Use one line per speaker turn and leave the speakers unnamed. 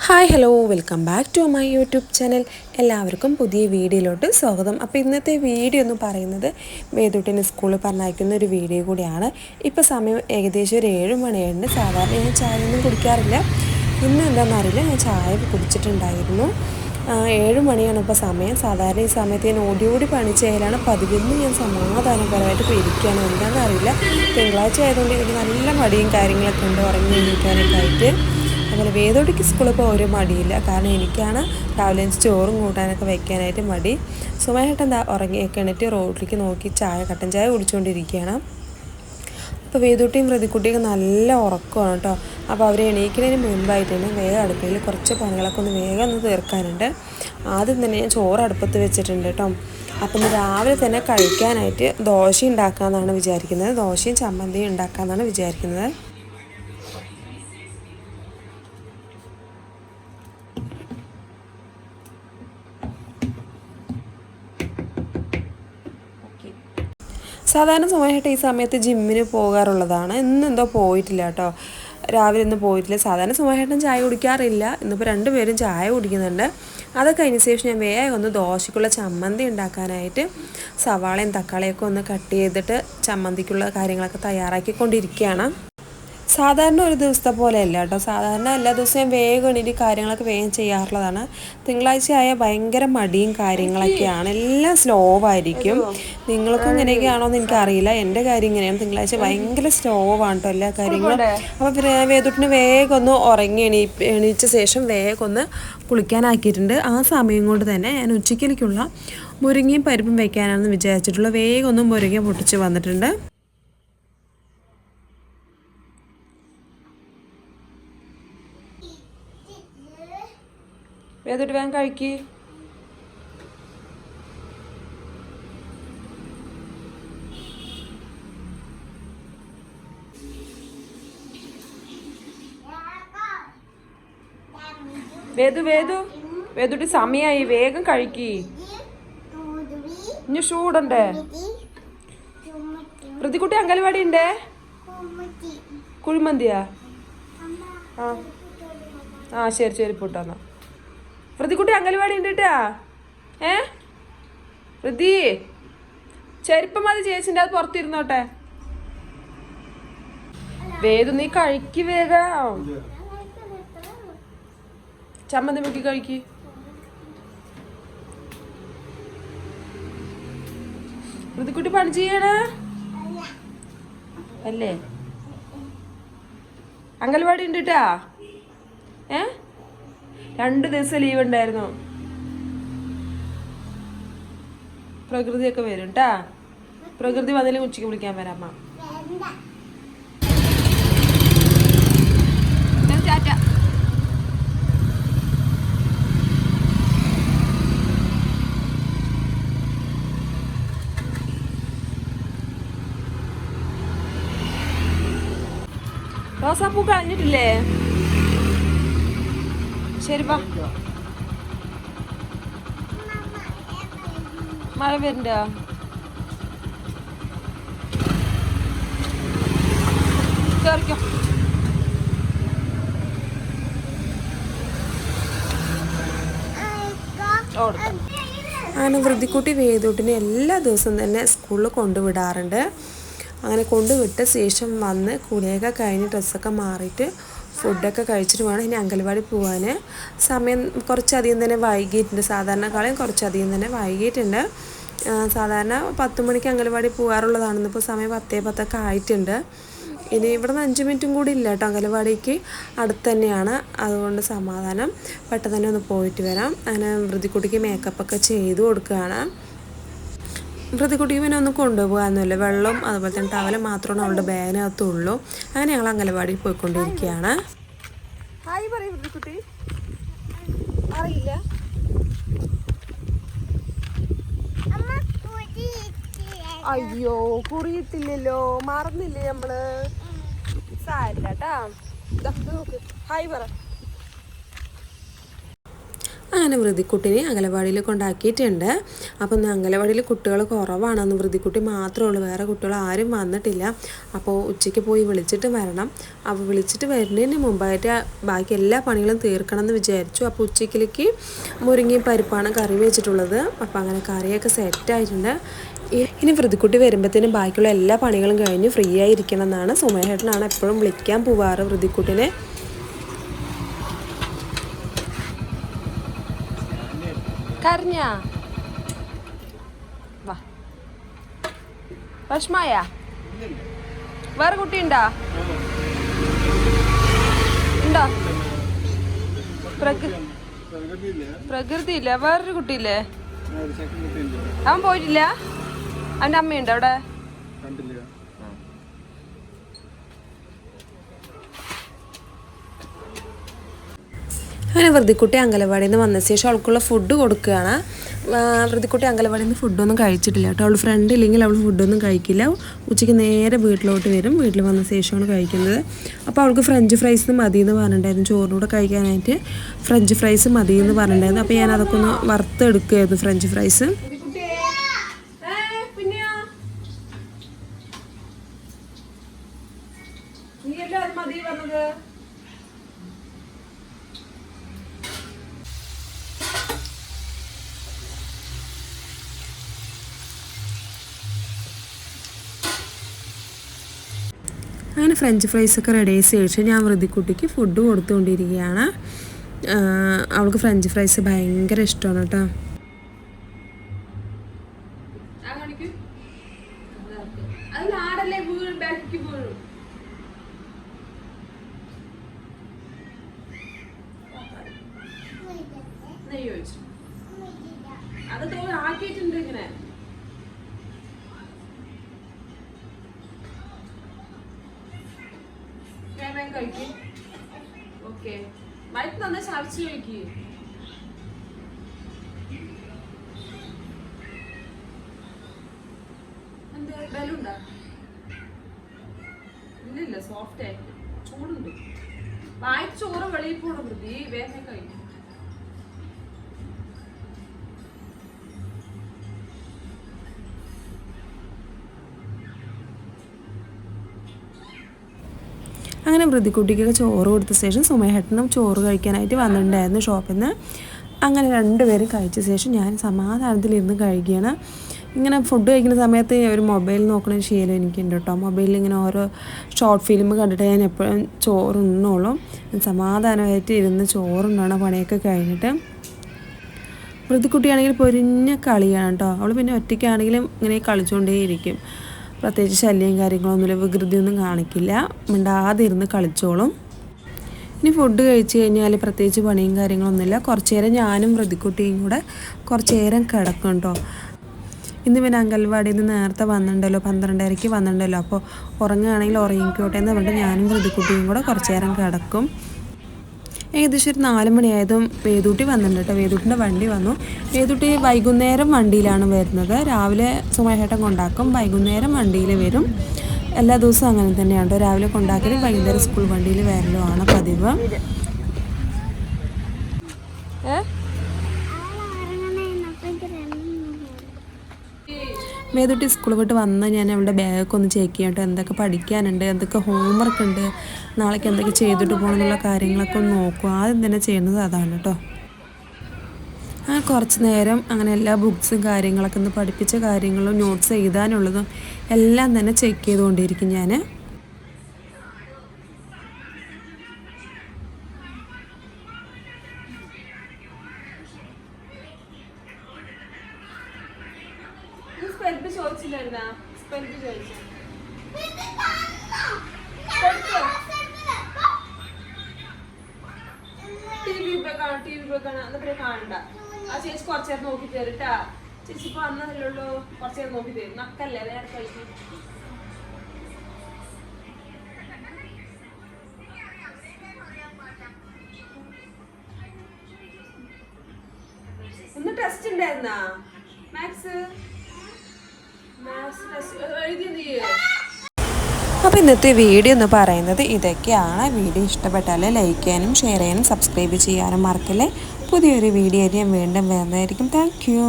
Hi hello welcome back to my YouTube channel. എല്ലാവർക്കും പുതിയ വീഡിയോയിലോട്ട് സ്വാഗതം. അപ്പോൾ ഇന്നത്തെ വീഡിയോ എന്ന് പറയുന്നത് വേദൂട്ടിനെ സ്കൂളിൽ പറഞ്ഞയക്കുന്ന ഒരു വീഡിയോ കൂടിയാണ്. ഇപ്പോൾ സമയം ഏകദേശം ഒരു 7 മണിയുണ്ട്. സാധാരണ ഞാൻ ചായ ഒന്നും കുടിക്കാറില്ല. ഇന്ന് എന്താണെന്നറിയില്ല, ഞാൻ ചായ കുടിച്ചിട്ടുണ്ടായിരുന്നു. 7 മണിയാണ് ഇപ്പോൾ സമയം. സാധാരണ ഈ സമയത്ത് ഞാൻ ഓടി പണി ചെയ്യലാണ് പതിവ്. ഇന്ന് ഞാൻ സമാധാനപരമായിട്ട് ഇപ്പോൾ ഇരിക്കുകയാണ്. എന്താണെന്നറിയില്ല, തിങ്കളാഴ്ച ആയതുകൊണ്ട് എനിക്ക് നല്ല മടിയും കാര്യങ്ങളൊക്കെ ഉണ്ട് ഉറങ്ങി എണീക്കാനൊക്കെ ആയിട്ട്. അതുപോലെ വേദോട്ടിക്ക് സ്കൂളിൽ ഇപ്പോൾ ഒരു മടിയില്ല. കാരണം എനിക്കാണ് രാവിലെ ചോറും കൂട്ടാനൊക്കെ വെക്കാനായിട്ട് മടി. സുമേട്ടൻ എന്താ ഉറങ്ങിയൊക്കെ എണീറ്റ് റോഡിലേക്ക് നോക്കി കട്ടൻ ചായ കുടിച്ചുകൊണ്ടിരിക്കുകയാണ്. അപ്പോൾ വേദൂട്ടിയും പ്രതിക്കുട്ടിയൊക്കെ നല്ല ഉറക്കമാണ് കേട്ടോ. അപ്പോൾ അവർ എണീക്കുന്നതിന് മുൻപായിട്ട് തന്നെ വേഗം അടുക്കളയിൽ കുറച്ച് പണികളൊക്കെ വേഗം ഒന്ന് തീർക്കാനുണ്ട്. ആദ്യം തന്നെ ഞാൻ ചോറ് അടുപ്പത്ത് വെച്ചിട്ടുണ്ട് കേട്ടോ. അപ്പം ഇന്ന് രാവിലെ തന്നെ കഴിക്കാനായിട്ട് ദോശ ഉണ്ടാക്കാമെന്നാണ് വിചാരിക്കുന്നത്. ദോശയും ചമ്മന്തിയും ഉണ്ടാക്കാമെന്നാണ് വിചാരിക്കുന്നത്. സാധാരണ സമയമായിട്ട് ഈ സമയത്ത് ജിമ്മിന് പോകാറുള്ളതാണ്. ഇന്നെന്തോ പോയിട്ടില്ല കേട്ടോ. രാവിലെ ഒന്നും പോയിട്ടില്ല. സാധാരണ സമയമായിട്ടും ചായ കുടിക്കാറില്ല. ഇന്നിപ്പോൾ 2 പേരും ചായ കുടിക്കുന്നുണ്ട്. അതൊക്കെ കഴിഞ്ഞ ശേഷം ഞാൻ വേഗം ഒന്ന് ദോശയ്ക്കുള്ള ചമ്മന്തി ഉണ്ടാക്കാനായിട്ട് സവാളയും തക്കാളിയൊക്കെ ഒന്ന് കട്ട് ചെയ്തിട്ട് ചമ്മന്തിക്കുള്ള കാര്യങ്ങളൊക്കെ തയ്യാറാക്കിക്കൊണ്ടിരിക്കുകയാണ്. സാധാരണ ഒരു ദിവസത്തെ പോലെയല്ല കേട്ടോ. സാധാരണ എല്ലാ ദിവസവും വേഗം എണീറ്റ് കാര്യങ്ങളൊക്കെ വേഗം ചെയ്യാറുള്ളതാണ്. തിങ്കളാഴ്ച ആയാൽ ഭയങ്കര മടിയും കാര്യങ്ങളൊക്കെയാണ്. എല്ലാം സ്ലോ ആയിരിക്കും. നിങ്ങൾക്കും ഇങ്ങനെയൊക്കെയാണോ എന്ന് എനിക്കറിയില്ല. എൻ്റെ കാര്യം ഇങ്ങനെയാണ്. തിങ്കളാഴ്ച ഭയങ്കര സ്ലോ ആണ് കേട്ടോ എല്ലാ കാര്യങ്ങളും. അപ്പോൾ വേദൂട്ടിന് വേഗം ഒന്ന് ഉറങ്ങി എണീച്ച ശേഷം വേഗം ഒന്ന് കുളിക്കാനാക്കിയിട്ടുണ്ട്. ആ സമയം കൊണ്ട് തന്നെ ഞാൻ ഉച്ചയ്ക്കലേക്കുള്ള മുരിങ്ങയും പരിപ്പും വെക്കാനാണെന്ന് വിചാരിച്ചിട്ടുള്ള വേഗം ഒന്ന് മുരിങ്ങ പൊട്ടിച്ച് വന്നിട്ടുണ്ട്. വേദൂട്ടി വേഗം കഴിക്ക്. വേദൂട്ടി സമയായി, വേഗം കഴിക്ക്. ഇനി ഷൂടണ്ടേ? പ്രതിക്കുട്ടി അങ്കൽവാടി ഉണ്ടേ. കുഴിമന്തിയാ? ആ ശരി ശരി പോട്ടാന്നാ. പ്രതിക്കുട്ടി അങ്കൽവാടി ഉണ്ട് കേട്ടാ. പ്രതി ചെരുപ്പം മതി ചേച്ചിൻ്റെ, അത് പുറത്തിരുന്നോട്ടെ. വേദു നീ കഴിക്ക് വേഗം. ചമ്മന്തി മുക്കി കഴിക്ക്. പ്രതിക്കുട്ടി പണി ചെയ്യണ അല്ലേ? അങ്കൽവാടി ഉണ്ട് കേട്ടാ. 2 ദിവസം ലീവ് ഉണ്ടായിരുന്നു. പ്രകൃതിയൊക്കെ വരും കേട്ടാ. പ്രകൃതി വന്നില്ലെങ്കിൽ ഉച്ചയ്ക്ക് വിളിക്കാൻ വരാം അമ്മ. റോസാപ്പൂ കളഞ്ഞിട്ടില്ലേ? ശരി വാ. മഴ വരണ്ട. കേറിക്കോ. അങ്ങനെ വൃദ്ധിക്കുട്ടി വേദൂട്ടിനെ എല്ലാ ദിവസവും തന്നെ സ്കൂളിൽ കൊണ്ടുവിടാറുണ്ട്. അങ്ങനെ കൊണ്ടുവിട്ട ശേഷം വന്ന് കുളിയൊക്കെ കഴിഞ്ഞ് ഡ്രസ്സൊക്കെ മാറിയിട്ട് ഫുഡൊക്കെ കഴിച്ചിട്ട് വേണം ഇനി അങ്കൽവാടി പോകാൻ. സമയം കുറച്ചധികം തന്നെ വൈകിയിട്ടുണ്ട്. സാധാരണക്കാളും കുറച്ചധികം തന്നെ വൈകിയിട്ടുണ്ട്. സാധാരണ 10 മണിക്ക് അങ്കൽവാടി പോകാറുള്ളതാണ്. ഇപ്പോൾ സമയം 10:10 ആയിട്ടുണ്ട്. ഇനി ഇവിടെ നിന്ന് 5 മിനിറ്റും കൂടി ഇല്ല കേട്ടോ. അങ്കൽവാടിക്ക് അടുത്ത് തന്നെയാണ്. അതുകൊണ്ട് സമാധാനം പെട്ടെന്ന് തന്നെ ഒന്ന് പോയിട്ട് വരാം. അങ്ങനെ വൃദ്ധിക്കുട്ടിക്ക് മേക്കപ്പൊക്കെ ചെയ്ത് കൊടുക്കുകയാണ്. വൃദ്ധിക്കുട്ടിക്ക് പിന്നെ ഒന്നും കൊണ്ടുപോകാനൊന്നുമില്ല. വെള്ളം അതുപോലെ തന്നെ ടവൽ മാത്രമാണ് അവളുടെ ബാഗിനകത്തുള്ളൂ. അങ്ങനെ ഞങ്ങൾ അങ്കൽവാടിയിൽ പോയിക്കൊണ്ടിരിക്കുകയാണ്. ഹായ് പറയും വൃദ്ധിക്കുട്ടി. അറിയില്ല. അയ്യോ കുറിയിട്ടില്ലല്ലോ, മറന്നില്ലേ നമ്മള്. സാരില്ല കേട്ടാ. നോക്ക് ഹായ് പറ. അങ്ങനെ അങ്ങനെ വൃതിക്കുട്ടിനെ അംഗനവാടിയിൽ കൊണ്ടാക്കിയിട്ടുണ്ട്. അപ്പോൾ ഇന്ന് അംഗനവാടിയിൽ കുട്ടികൾ കുറവാണെന്ന്, വൃതിക്കുട്ടി മാത്രമേ ഉള്ളൂ, വേറെ കുട്ടികൾ ആരും വന്നിട്ടില്ല. അപ്പോൾ ഉച്ചയ്ക്ക് പോയി വിളിച്ചിട്ട് വരണം. അപ്പോൾ വിളിച്ചിട്ട് വരുന്നതിന് മുമ്പായിട്ട് ബാക്കി എല്ലാ പണികളും തീർക്കണം എന്ന് വിചാരിച്ചു. അപ്പോൾ ഉച്ചയ്ക്കിലേക്ക് മുരിങ്ങയും പരിപ്പാണ് കറി വെച്ചിട്ടുള്ളത്. അപ്പോൾ അങ്ങനെ കറിയൊക്കെ സെറ്റായിട്ടുണ്ട്. ഇനി വൃതിക്കുട്ടി വരുമ്പോഴത്തേനും ബാക്കിയുള്ള എല്ലാ പണികളും കഴിഞ്ഞ് ഫ്രീ ആയിരിക്കണം എന്നാണ് സുമേഷേട്ടനാണ് എപ്പോഴും വിളിക്കാൻ പോവാറ് വൃതിക്കുട്ടിനെ. കരഞ്ഞാ വാ, വിഷമായ വേറെ കുട്ടി ഉണ്ടോ? പ്രകൃതി ഇല്ല, വേറൊരു കുട്ടിയില്ലേ? അവൻ പോയിട്ടില്ല? അവൻ്റെ അമ്മയുണ്ടോ അവിടെ? അങ്ങനെ വൃതിക്കുട്ടി അംഗനവാടിയിൽ നിന്ന് വന്ന ശേഷം അവൾക്കുള്ള ഫുഡ് കൊടുക്കുകയാണ്. വൃതിക്കുട്ടി അംഗനവാടിയിൽ നിന്ന് ഫുഡൊന്നും കഴിച്ചിട്ടില്ല കേട്ടോ. അവൾ ഫ്രണ്ട് ഇല്ലെങ്കിൽ അവൾ ഫുഡൊന്നും കഴിക്കില്ല. ഉച്ചയ്ക്ക് നേരെ വീട്ടിലോട്ട് വരും. വീട്ടിൽ വന്ന ശേഷമാണ് കഴിക്കുന്നത്. അപ്പോൾ അവൾക്ക് ഫ്രഞ്ച് ഫ്രൈസ് മതി എന്ന് പറഞ്ഞിട്ടുണ്ടായിരുന്നു. ചോറിനൂടെ കഴിക്കാനായിട്ട് ഫ്രഞ്ച് ഫ്രൈസ് മതി എന്ന് പറഞ്ഞിട്ടുണ്ടായിരുന്നു. അപ്പോൾ ഞാൻ അതൊക്കെ ഒന്ന് വറുത്തെടുക്കുകയായിരുന്നു ഫ്രഞ്ച് ഫ്രൈസ്. അങ്ങനെ ഫ്രഞ്ച് ഫ്രൈസൊക്കെ റെഡി ആയ ശേഷം ഞാൻ വൃതിക്കുട്ടിക്ക് ഫുഡ് കൊടുത്തുകൊണ്ടിരിക്കുകയാണ്. അവൾക്ക് ഫ്രഞ്ച് ഫ്രൈസ് ഭയങ്കര ഇഷ്ടമാണ് കേട്ടോ. അത് ആക്കിയിട്ടുണ്ട് ഇങ്ങനെ. ഓക്കെ, മൈക്ക് തന്നെ ചാർജ് കഴിക്ക്. എന്താ ബലൂണ്ടാ? ഇല്ലില്ല, സോഫ്റ്റ് ആയിട്ട് ചൂടുണ്ട്. വായിക്ക് ചോറ് വെളിയിൽ പോണം വൃത്തി, വേഗം കഴിക്കും. അങ്ങനെ വൃതിക്കുട്ടിക്കൊക്കെ ചോറ് കൊടുത്ത ശേഷം സുമേഷേട്ടനും ചോറ് കഴിക്കാനായിട്ട് വന്നിട്ടുണ്ടായിരുന്നു ഷോപ്പിൽ നിന്ന്. അങ്ങനെ രണ്ടുപേരും കഴിച്ച ശേഷം ഞാൻ സമാധാനത്തിലിരുന്ന് കഴിക്കുകയാണ്. ഇങ്ങനെ ഫുഡ് കഴിക്കുന്ന സമയത്ത് ഒരു മൊബൈൽ നോക്കുന്ന ശീലം എനിക്കുണ്ട് കേട്ടോ. മൊബൈലിൽ ഇങ്ങനെ ഓരോ ഷോർട്ട് ഫിലിം കണ്ടിട്ട് ഞാൻ എപ്പോഴും ചോറുണ്ണുള്ളൂ. സമാധാനമായിട്ട് ഇരുന്ന് ചോറുണ്ണണം പണിയൊക്കെ കഴിഞ്ഞിട്ട്. വൃതിക്കുട്ടിയാണെങ്കിൽ പൊരിഞ്ഞ കളിയാണ് കേട്ടോ. അവൾ പിന്നെ ഒറ്റയ്ക്കാണെങ്കിലും ഇങ്ങനെ കളിച്ചുകൊണ്ടേയിരിക്കും. പ്രത്യേകിച്ച് ശല്യം കാര്യങ്ങളൊന്നുമില്ല, വികൃതിയൊന്നും കാണിക്കില്ല, മിണ്ടാതെ ഇരുന്ന് കളിച്ചോളും. ഇനി ഫുഡ് കഴിച്ച് കഴിഞ്ഞാൽ പ്രത്യേകിച്ച് പണിയും കാര്യങ്ങളൊന്നുമില്ല. കുറച്ച് നേരം ഞാനും വൃതിക്കുട്ടിയും കൂടെ കുറച്ച് നേരം കിടക്കും കേട്ടോ. ഇന്ന് പിന്നെ അംഗൻവാടിയിൽ നിന്ന് നേരത്തെ വന്നിട്ടുണ്ടല്ലോ, 12:30 വന്നിട്ടുണ്ടല്ലോ. അപ്പോൾ ഉറങ്ങുകയാണെങ്കിൽ ഉറങ്ങിക്കോട്ടെ എന്ന് പറഞ്ഞിട്ട് ഞാനും വൃതിക്കുട്ടിയും കൂടെ കുറച്ച് നേരം കിടക്കും. ഏകദേശം ഒരു 4 മണിയായതും വേദൂട്ടി വന്നിട്ടുണ്ട് കേട്ടോ. വേദൂട്ടിൻ്റെ വണ്ടി വന്നു. വേദൂട്ടി വൈകുന്നേരം വണ്ടിയിലാണ് വരുന്നത്. രാവിലെ സുമേഷേട്ടൻ കൊണ്ടാക്കും, വൈകുന്നേരം വണ്ടിയിൽ വരും. എല്ലാ ദിവസവും അങ്ങനെ തന്നെയാണ്. രാവിലെ കൊണ്ടാക്കലും വൈകുന്നേരം സ്കൂൾ വണ്ടിയിൽ വരലുമാണ് പതിവ്. വേദൂട്ടി സ്കൂൾ വിട്ട് വന്ന് ഞാൻ അവളുടെ ബാഗൊക്കെ ഒന്ന് ചെക്ക് ചെയ്യട്ടോ. എന്തൊക്കെ പഠിക്കാനുണ്ട്, എന്തൊക്കെ ഹോംവർക്ക് ഉണ്ട്, നാളേക്ക് എന്തൊക്കെ ചെയ്തിട്ട് പോകണം എന്നുള്ള കാര്യങ്ങളൊക്കെ ഒന്ന് നോക്കും. ആദ്യം തന്നെ ചെയ്യുന്നത് അതാണ് കേട്ടോ. അങ്ങനെ കുറച്ച് നേരം അങ്ങനെ എല്ലാ ബുക്സും കാര്യങ്ങളൊക്കെ ഒന്ന് പഠിപ്പിച്ച കാര്യങ്ങളും നോട്ട്സ് എഴുതാനുള്ളതും എല്ലാം തന്നെ ചെക്ക് ചെയ്തുകൊണ്ടിരിക്കും ഞാൻ. കാണണ്ട, ആ ചേച്ചി കുറച്ചേരം നോക്കി തരട്ടാ. ചേച്ചി ഇപ്പൊ അന്നല്ലോ കുറച്ചേരം നോക്കി തരും. നക്കല്ലേ വേറെ കഴിക്കും. ഇന്ന് ടെസ്റ്റ് ഉണ്ടായിരുന്നാ? മാത്സ് എഴുതിയ. അപ്പോൾ ഇന്നത്തെ വീഡിയോ എന്ന് പറയുന്നത് ഇതൊക്കെയാണ്. വീഡിയോ ഇഷ്ടപ്പെട്ടാൽ ലൈക്ക് ചെയ്യാനും ഷെയർ ചെയ്യാനും സബ്സ്ക്രൈബ് ചെയ്യാനും മറക്കല്ലേ. പുതിയൊരു വീഡിയോ ഞാൻ വീണ്ടും വരുന്നതായിരിക്കും. Thank you.